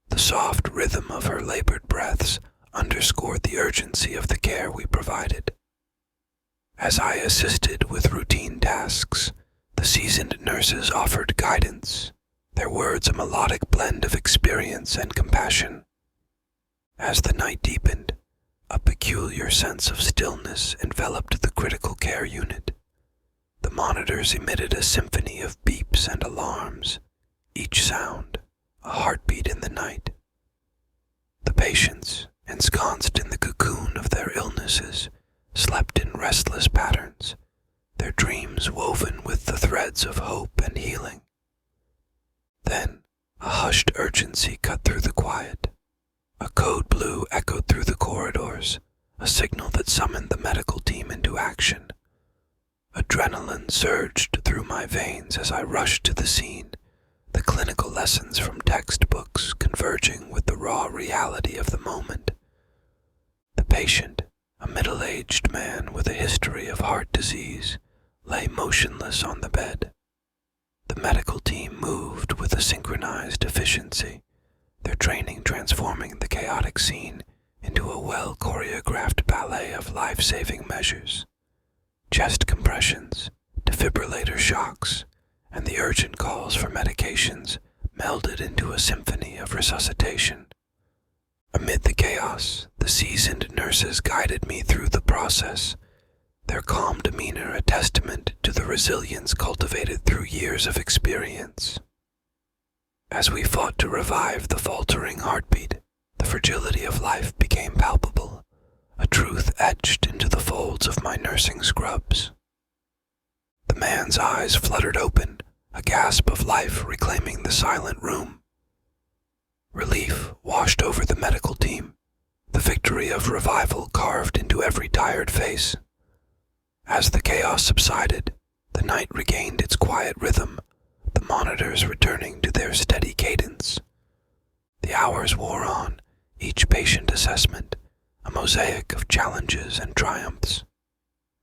The soft rhythm of her labored breaths underscored the urgency of the care we provided. As I assisted with routine tasks, the seasoned nurses offered guidance, their words a melodic blend of experience and compassion. As the night deepened, a peculiar sense of stillness enveloped the critical care unit. The monitors emitted a symphony of beeps and alarms, each sound a heartbeat in the night. The patients, ensconced in the cocoon of their illnesses, slept in restless patterns, their dreams woven with the threads of hope and healing. Then, a hushed urgency cut through the quiet. A code blue echoed through the corridors, a signal that summoned the medical team into action. Adrenaline surged through my veins as I rushed to the scene, the clinical lessons from textbooks converging with the raw reality of the moment. The patient, a middle-aged man with a history of heart disease, lay motionless on the bed. The medical team moved with a synchronized efficiency, their training transforming the chaotic scene into a well-choreographed ballet of life-saving measures. Chest compressions, defibrillator shocks, and the urgent calls for medications melded into a symphony of resuscitation. Amid the chaos, the seasoned nurses guided me through the process, their calm demeanor a testament to the resilience cultivated through years of experience. As we fought to revive the faltering heartbeat, the fragility of life became palpable, a truth etched into the folds of my nursing scrubs. The man's eyes fluttered open, a gasp of life reclaiming the silent room. Relief washed over the medical team, the victory of revival carved into every tired face. As the chaos subsided, the night regained its quiet rhythm, the monitors returning to their steady cadence. The hours wore on, each patient assessment, a mosaic of challenges and triumphs.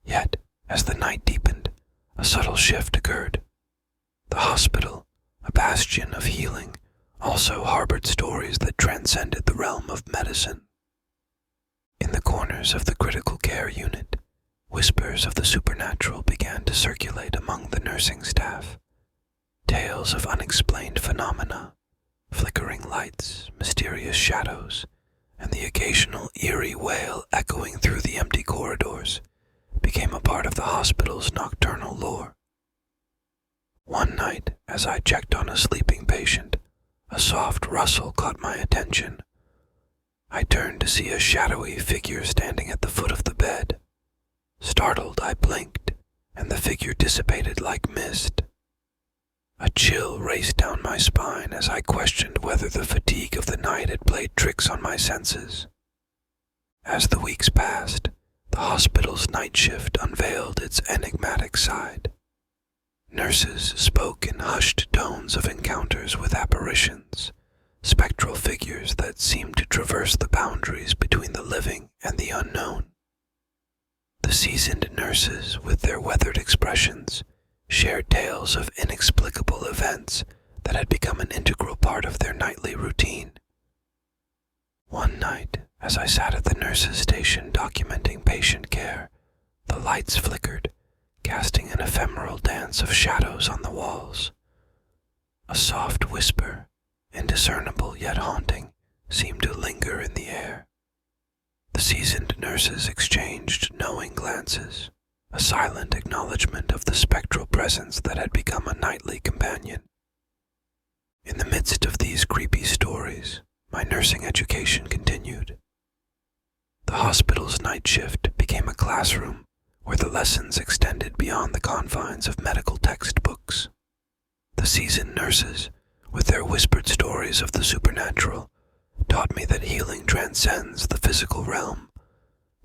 Yet, as the night deepened, a subtle shift occurred. The hospital, a bastion of healing, also harbored stories that transcended the realm of medicine. In the corners of the critical care unit, whispers of the supernatural began to circulate among the nursing staff. Tales of unexplained phenomena, flickering lights, mysterious shadows, and the occasional eerie wail echoing through the empty corridors became a part of the hospital's nocturnal lore. One night, as I checked on a sleeping patient, a soft rustle caught my attention. I turned to see a shadowy figure standing at the foot of the bed. Startled, I blinked, and the figure dissipated like mist. A chill raced down my spine as I questioned whether the fatigue of the night had played tricks on my senses. As the weeks passed, the hospital's night shift unveiled its enigmatic side. Nurses spoke in hushed tones of encounters with apparitions, spectral figures that seemed to traverse the boundaries between the living and the unknown. The seasoned nurses, with their weathered expressions, shared tales of inexplicable events that had become an integral part of their nightly routine. One night, as I sat at the nurse's station documenting patient care, the lights flickered, casting an ephemeral dance of shadows on the walls. A soft whisper, indiscernible yet haunting, seemed to linger in the air. The seasoned nurses exchanged knowing glances, a silent acknowledgement of the spectral presence that had become a nightly companion. In the midst of these creepy stories, my nursing education continued. The hospital's night shift became a classroom where the lessons extended beyond the confines of medical textbooks. The seasoned nurses, with their whispered stories of the supernatural, taught me that healing transcends the physical realm,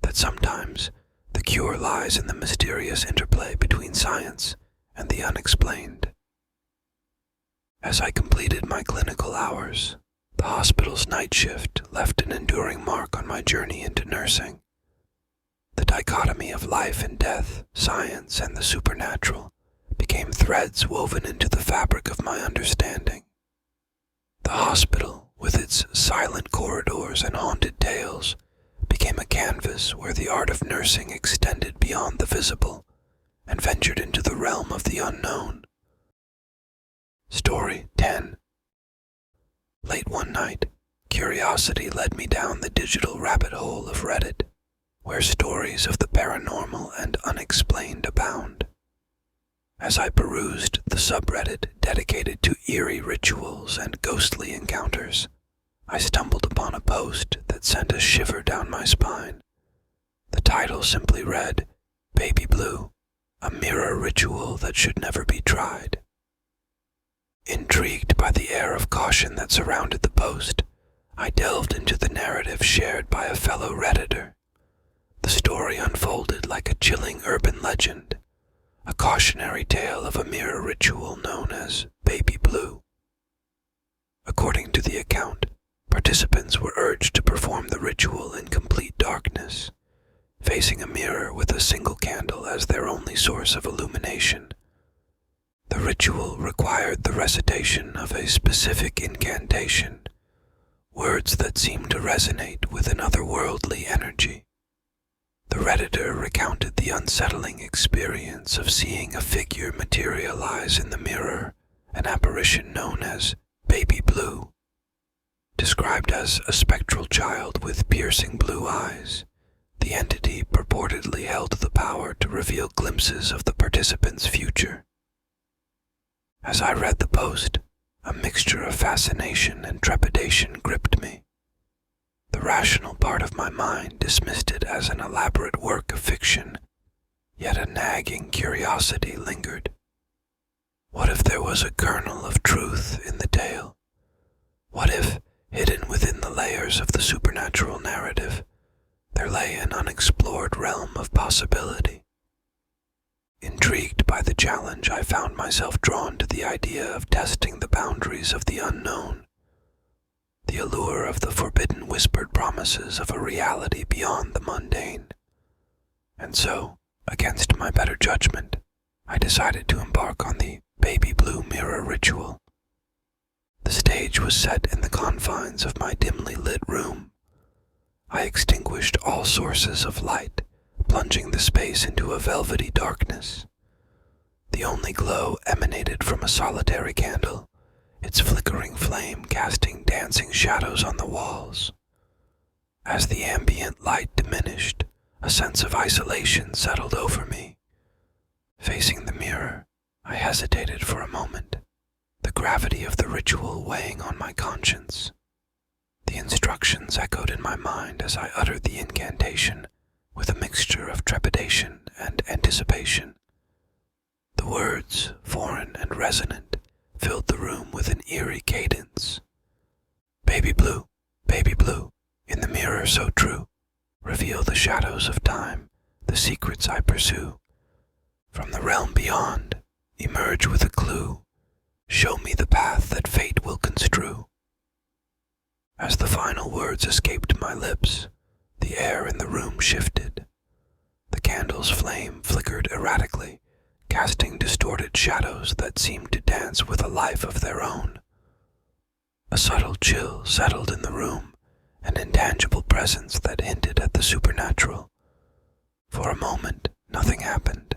that sometimes the cure lies in the mysterious interplay between science and the unexplained. As I completed my clinical hours, the hospital's night shift left an enduring mark on my journey into nursing. The dichotomy of life and death, science, and the supernatural became threads woven into the fabric of my understanding. The hospital, with its silent corridors and haunted tales, became a canvas where the art of nursing extended beyond the visible and ventured into the realm of the unknown. Story 10. Late one night, curiosity led me down the digital rabbit hole of Reddit, where stories of the paranormal and unexplained abound. As I perused the subreddit dedicated to eerie rituals and ghostly encounters, I stumbled upon a post that sent a shiver down my spine. The title simply read, "Baby Blue, a mirror ritual that should never be tried." Intrigued by the air of caution that surrounded the post, I delved into the narrative shared by a fellow Redditor. The story unfolded like a chilling urban legend, a cautionary tale of a mirror ritual known as Baby Blue. According to the account, participants were urged to perform the ritual in complete darkness, facing a mirror with a single candle as their only source of illumination. The ritual required the recitation of a specific incantation, words that seemed to resonate with an otherworldly energy. The Redditor recounted the unsettling experience of seeing a figure materialize in the mirror, an apparition known as Baby Blue. Described as a spectral child with piercing blue eyes, the entity purportedly held the power to reveal glimpses of the participant's future. As I read the post, a mixture of fascination and trepidation gripped me. The rational part of my mind dismissed it as an elaborate work of fiction, yet a nagging curiosity lingered. What if there was a kernel of truth in the tale? What if, hidden within the layers of the supernatural narrative, there lay an unexplored realm of possibility? Intrigued by the challenge, I found myself drawn to the idea of testing the boundaries of the unknown, the allure of the forbidden whispered promises of a reality beyond the mundane. And so, against my better judgment, I decided to embark on the Baby Blue mirror ritual. The stage was set in the confines of my dimly lit room. I extinguished all sources of light, plunging the space into a velvety darkness. The only glow emanated from a solitary candle, its flickering flame casting dancing shadows on the walls. As the ambient light diminished, a sense of isolation settled over me. Facing the mirror, I hesitated for a moment, the gravity of the ritual weighing on my conscience. The instructions echoed in my mind as I uttered the incantation, with a mixture of trepidation and anticipation. The words, foreign and resonant, filled the room with an eerie cadence. Baby Blue, in the mirror so true, reveal the shadows of time, the secrets I pursue. From the realm beyond, emerge with a clue, show me the path that fate will construe. As the final words escaped my lips, the air in the room shifted. The candle's flame flickered erratically, casting distorted shadows that seemed to dance with a life of their own. A subtle chill settled in the room, an intangible presence that hinted at the supernatural. For a moment, nothing happened.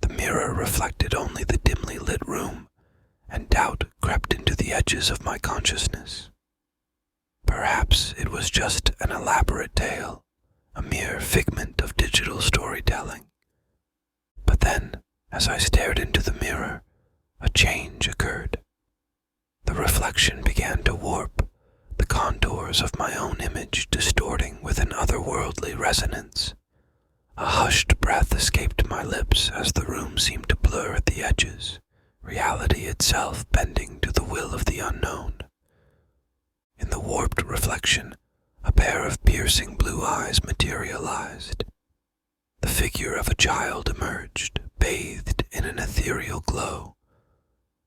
The mirror reflected only the dimly lit room, and doubt crept into the edges of my consciousness. Perhaps it was just an elaborate tale, a mere figment of digital storytelling. But then, as I stared into the mirror, a change occurred. The reflection began to warp, the contours of my own image distorting with an otherworldly resonance. A hushed breath escaped my lips as the room seemed to blur at the edges, reality itself bending to the will of the unknown. In the warped reflection, a pair of piercing blue eyes materialized. The figure of a child emerged, bathed in an ethereal glow.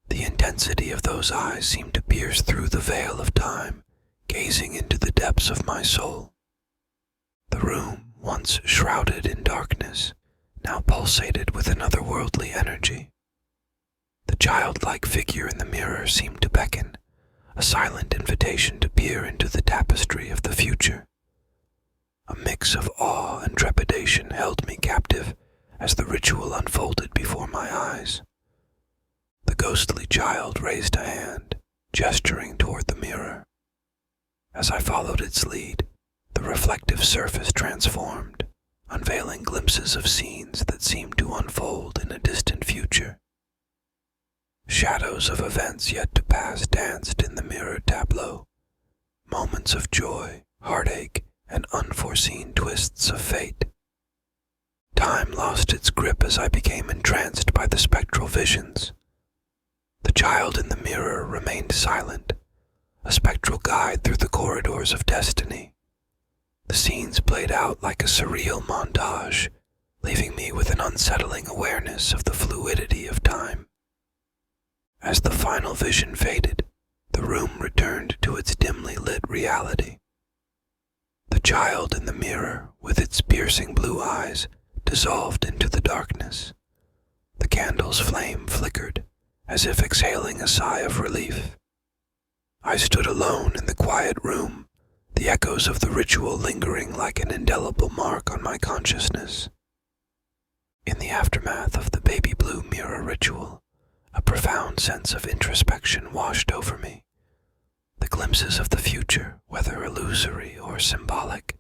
The intensity of those eyes seemed to pierce through the veil of time, gazing into the depths of my soul. The room, once shrouded in darkness, now pulsated with an otherworldly energy. The childlike figure in the mirror seemed to beckon, a silent invitation to peer into the tapestry of the future. A mix of awe and trepidation held me captive as the ritual unfolded before my eyes. The ghostly child raised a hand, gesturing toward the mirror. As I followed its lead, the reflective surface transformed, unveiling glimpses of scenes that seemed to unfold in a distant future. Shadows of events yet to pass danced in the mirrored tableau, moments of joy, heartache, and unforeseen twists of fate. Time lost its grip as I became entranced by the spectral visions. The child in the mirror remained silent, a spectral guide through the corridors of destiny. The scenes played out like a surreal montage, leaving me with an unsettling awareness of the fluidity of time. As the final vision faded, the room returned to its dimly lit reality. The child in the mirror, with its piercing blue eyes, dissolved into the darkness. The candle's flame flickered, as if exhaling a sigh of relief. I stood alone in the quiet room, the echoes of the ritual lingering like an indelible mark on my consciousness. In the aftermath of the baby blue mirror ritual, a profound sense of introspection washed over me. The glimpses of the future, whether illusory or symbolic,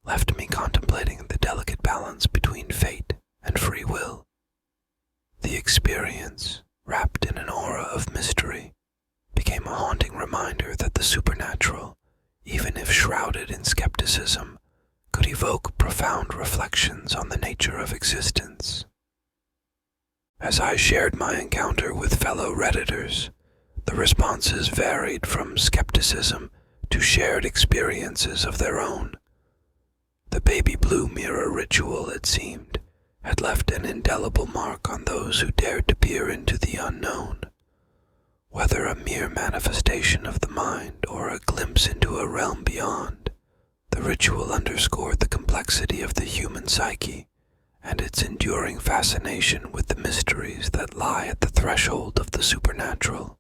left me contemplating the delicate balance between fate and free will. The experience, wrapped in an aura of mystery, became a haunting reminder that the supernatural, even if shrouded in skepticism, could evoke profound reflections on the nature of existence. As I shared my encounter with fellow Redditors, the responses varied from skepticism to shared experiences of their own. The baby blue mirror ritual, it seemed, had left an indelible mark on those who dared to peer into the unknown. Whether a mere manifestation of the mind or a glimpse into a realm beyond, the ritual underscored the complexity of the human psyche and its enduring fascination with the mysteries that lie at the threshold of the supernatural.